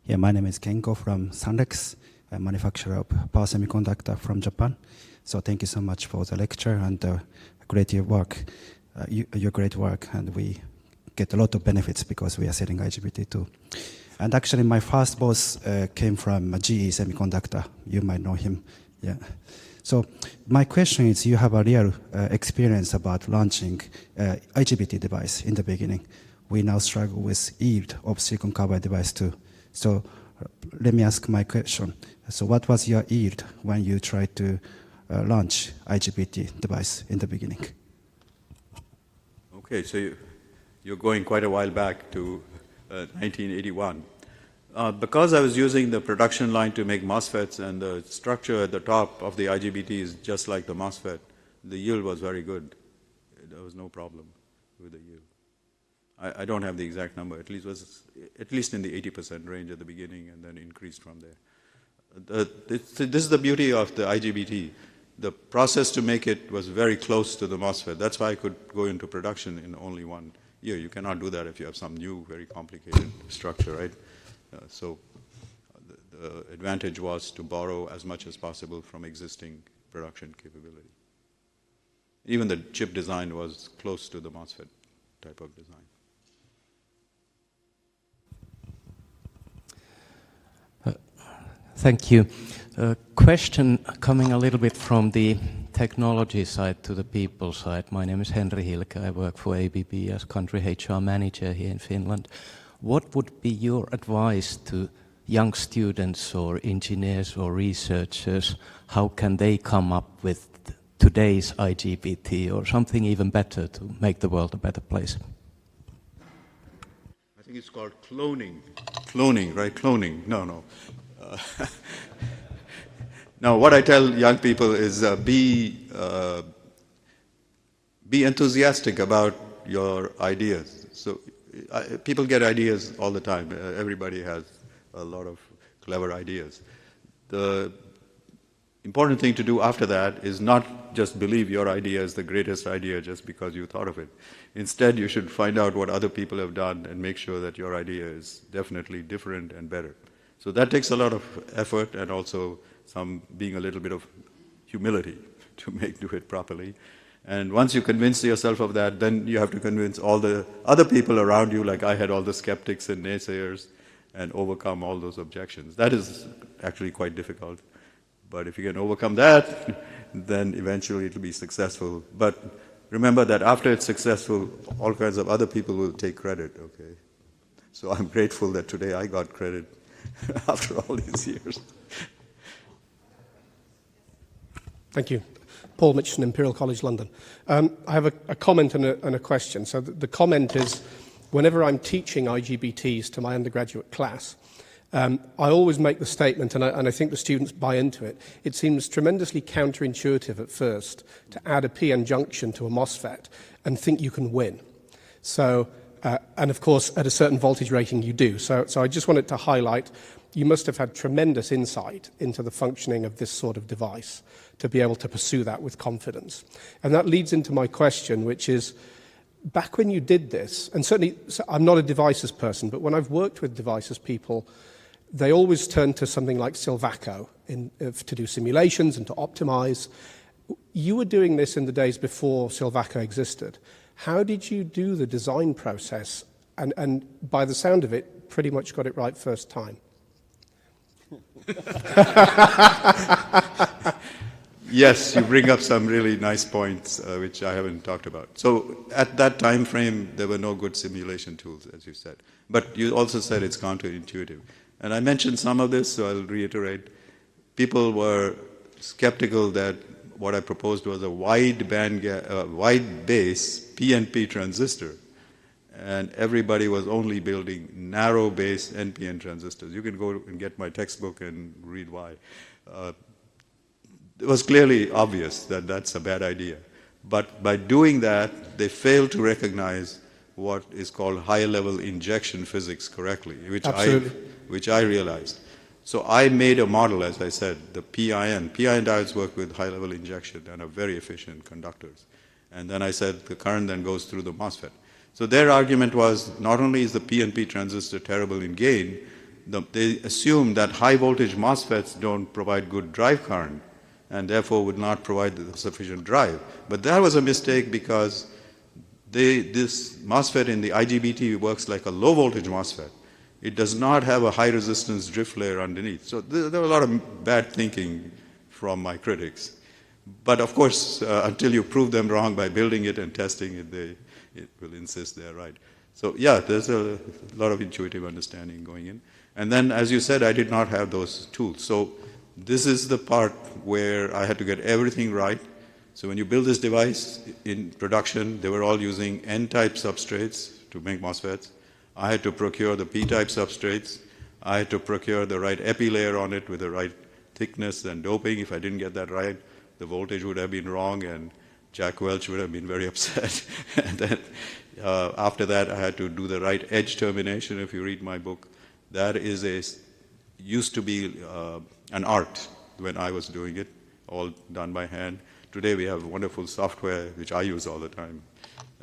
Yeah, my name is Kenko from Sandex, a manufacturer of power semiconductor from Japan. So thank you so much for the lecture and great work, your great work, and we get a lot of benefits because we are selling IGBT too. And actually, my first boss came from GE Semiconductor. You might know him. Yeah. So my question is, you have a real experience about launching IGBT device in the beginning. We now struggle with yield of silicon carbide device too. So let me ask my question. So what was your yield when you tried to launch IGBT device in the beginning? Okay, so you're going quite a while back to 1981. Because I was using the production line to make MOSFETs and the structure at the top of the IGBT is just like the MOSFET, the yield was very good. There was no problem with the yield. I don't have the exact number. At least in the 80% range at the beginning, and then increased from there. This is the beauty of the IGBT. The process to make it was very close to the MOSFET. That's why I could go into production in only 1 year. You cannot do that if you have some new, very complicated structure, right? So the advantage was to borrow as much as possible from existing production capability. Even the chip design was close to the MOSFET type of design. Thank you. A question coming a little bit from the technology side to the people side. My name is Henri Hilke. I work for ABB as country HR manager here in Finland. What would be your advice to young students or engineers or researchers? How can they come up with today's IGBT or something even better to make the world a better place? I think it's called cloning. Cloning, right? Cloning. No. Now, what I tell young people is be enthusiastic about your ideas. So people get ideas all the time. Everybody has a lot of clever ideas. The important thing to do after that is not just believe your idea is the greatest idea just because you thought of it. Instead, you should find out what other people have done and make sure that your idea is definitely different and better. So that takes a lot of effort and also some being a little bit of humility to do it properly. And once you convince yourself of that, then you have to convince all the other people around you, like I had all the skeptics and naysayers, and overcome all those objections. That is actually quite difficult. But if you can overcome that, then eventually it will be successful. But remember that after it's successful, all kinds of other people will take credit, okay? So I'm grateful that today I got credit after all these years. Thank you. Paul Mitchell, Imperial College London. I have a comment and a question. So the comment is, whenever I'm teaching IGBTs to my undergraduate class, I always make the statement, and I think the students buy into it, it seems tremendously counterintuitive at first to add a PN junction to a MOSFET and think you can win. So, and of course, at a certain voltage rating you do. So I just wanted to highlight, you must have had tremendous insight into the functioning of this sort of device to be able to pursue that with confidence. And that leads into my question, which is, back when you did this, and certainly I'm not a devices person, but when I've worked with devices people, they always turn to something like Silvaco to do simulations and to optimize. You were doing this in the days before Silvaco existed. How did you do the design process? And by the sound of it, pretty much got it right first time. Yes, you bring up some really nice points, which I haven't talked about. So at that time frame, there were no good simulation tools, as you said. But you also said it's counterintuitive. And I mentioned some of this, so I'll reiterate. People were skeptical that what I proposed was a wide base PNP transistor. And everybody was only building narrow base NPN transistors. You can go and get my textbook and read why. It was clearly obvious that that's a bad idea. But by doing that, they failed to recognize what is called high-level injection physics correctly, which I realized. So I made a model, as I said, the PIN. PIN diodes work with high-level injection and are very efficient conductors. And then I said the current then goes through the MOSFET. So their argument was not only is the PNP transistor terrible in gain, they assume that high-voltage MOSFETs don't provide good drive current, and therefore would not provide the sufficient drive. But that was a mistake because this MOSFET in the IGBT works like a low voltage MOSFET. It does not have a high resistance drift layer underneath. So there were a lot of bad thinking from my critics. But of course, until you prove them wrong by building it and testing it, it will insist they're right. So yeah, there's a lot of intuitive understanding going in. And then, as you said, I did not have those tools. So this is the part where I had to get everything right. So when you build this device in production, they were all using N-type substrates to make MOSFETs. I had to procure the P-type substrates. I had to procure the right epi layer on it with the right thickness and doping. If I didn't get that right, the voltage would have been wrong and Jack Welch would have been very upset. And then after that, I had to do the right edge termination. If you read my book, that used to be an art when I was doing it, all done by hand. Today we have wonderful software, which I use all the time,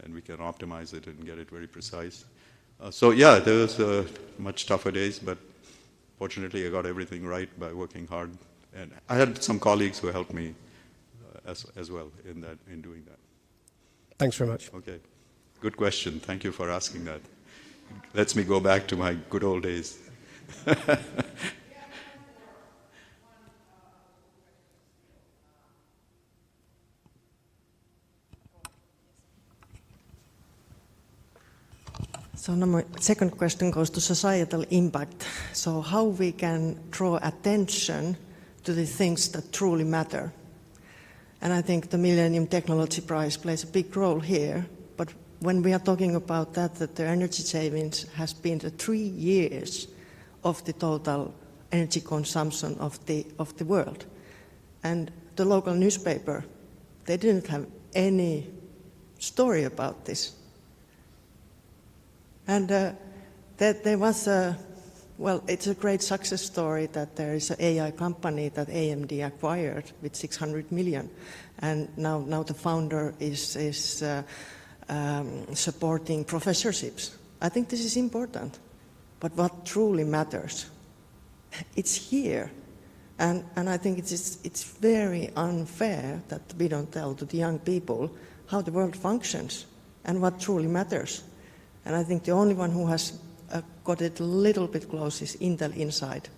and we can optimize it and get it very precise. So yeah, there was much tougher days, but fortunately I got everything right by working hard. And I had some colleagues who helped me as well in doing that. Thanks very much. Okay, good question. Thank you for asking that. Lets me go back to my good old days. So now my second question goes to societal impact. So how we can draw attention to the things that truly matter. And I think the Millennium Technology Prize plays a big role here. But when we are talking about that the energy savings has been the 3 years of the total energy consumption of the world. And the local newspaper, they didn't have any story about this. And that there was it's a great success story that there is an AI company that AMD acquired with 600 million. And now the founder is supporting professorships. I think this is important. But what truly matters, it's here. And I think it's very unfair that we don't tell to the young people how the world functions and what truly matters. And I think the only one who has got it a little bit close is Intel Inside.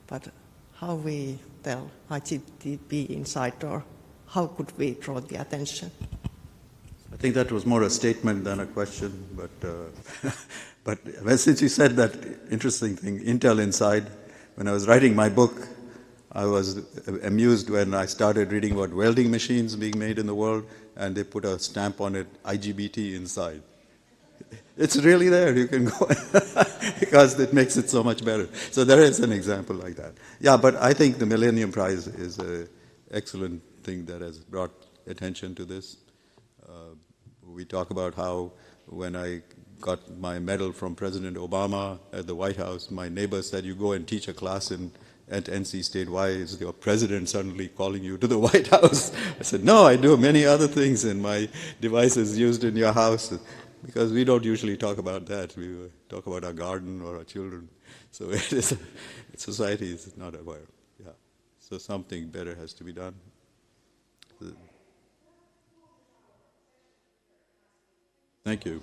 But how we tell IGBT Inside, or how could we draw the attention? I think that was more a statement than a question, but since you said that interesting thing, Intel Inside, when I was writing my book, I was amused when I started reading about welding machines being made in the world, and they put a stamp on it, IGBT Inside. It's really there, you can go, because it makes it so much better. So there is an example like that. Yeah, but I think the Millennium Prize is an excellent thing that has brought attention to this. We talk about how when I got my medal from President Obama at the White House, my neighbor said, you go and teach a class at NC State, why is your president suddenly calling you to the White House? I said, no, I do many other things, and my device is used in your house. Because we don't usually talk about that. We talk about our garden or our children. So society is not aware. Yeah. So something better has to be done. Thank you.